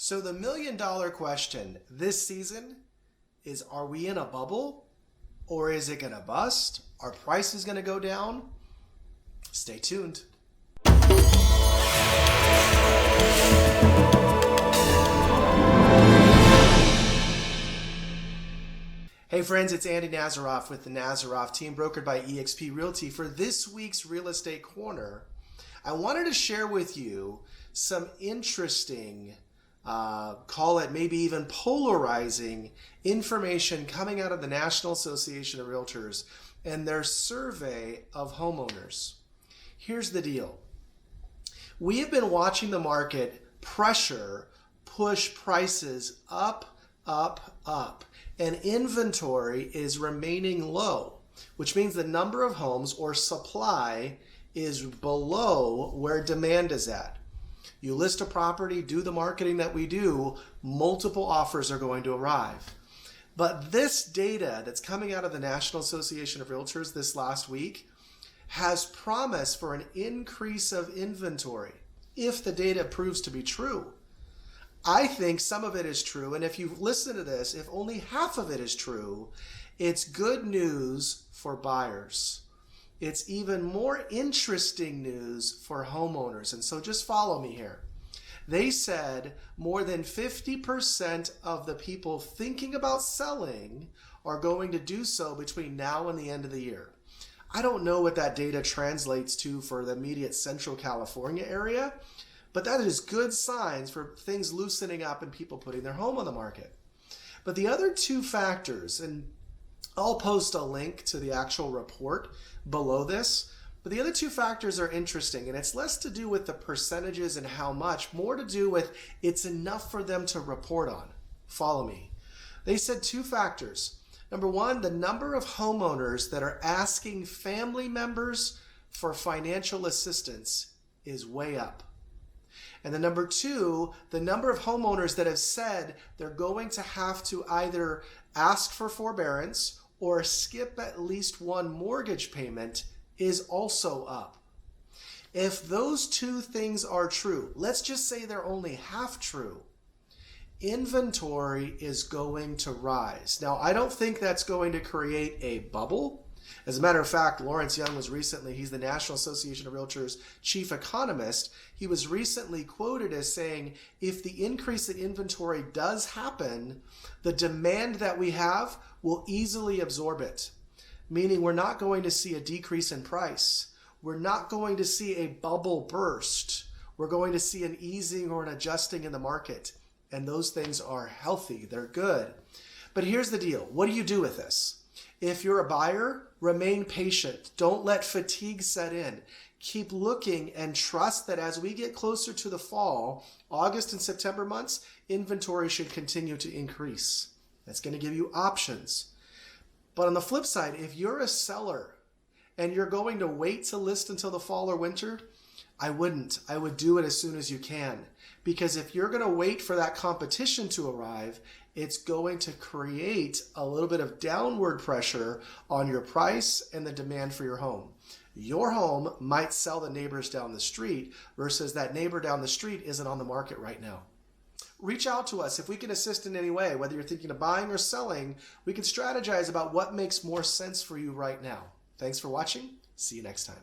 So the $1,000,000 question this season is, are we in a bubble or is it going to bust? Are prices going to go down? Stay tuned. Hey friends, it's Andy Nazaroff with the Nazaroff team, brokered by eXp Realty. For this week's Real Estate Corner, I wanted to share with you some interesting, call it maybe even polarizing information coming out of the National Association of Realtors and their survey of homeowners. Here's the deal. We have been watching the market push prices up, and inventory is remaining low, which means the number of homes or supply is below where demand is at. You list a property, do the marketing that we do, multiple offers are going to arrive. But this data that's coming out of the National Association of Realtors this last week has promise for an increase of inventory if the data proves to be true. I think some of it is true, and if you listen to this, if only half of it is true, it's good news for buyers. It's even more interesting news for homeowners, and so just follow me here. They said more than 50% of the people thinking about selling are going to do so between now and the end of the year. I don't know what that data translates to for the immediate Central California area, but that is good signs for things loosening up and people putting their home on the market. But the other two factors, and I'll post a link to the actual report below this, but the other two factors are interesting, and it's less to do with the percentages and how much, more to do with it's enough for them to report on. Follow me. They said two factors. Number one, the number of homeowners that are asking family members for financial assistance is way up. And then number two, the number of homeowners that have said they're going to have to either ask for forbearance or skip at least one mortgage payment is also up. If those two things are true, let's just say they're only half true, inventory is going to rise. Now, I don't think that's going to create a bubble. As a matter of fact, Lawrence Young was recently, he's the National Association of Realtors chief economist. He was recently quoted as saying, if the increase in inventory does happen, the demand that we have will easily absorb it. Meaning we're not going to see a decrease in price. We're not going to see a bubble burst. We're going to see an easing or an adjusting in the market. And those things are healthy, they're good. But here's the deal, what do you do with this? If you're a buyer, remain patient. Don't let fatigue set in. Keep looking and trust that as we get closer to the fall, August and September months, inventory should continue to increase. That's going to give you options. But on the flip side, if you're a seller and you're going to wait to list until the fall or winter, I wouldn't. I would do it as soon as you can. Because if you're going to wait for that competition to arrive, it's going to create a little bit of downward pressure on your price and the demand for your home. Your home might sell the neighbors down the street versus that neighbor down the street isn't on the market right now. Reach out to us if we can assist in any way. Whether you're thinking of buying or selling, we can strategize about what makes more sense for you right now. Thanks for watching. See you next time.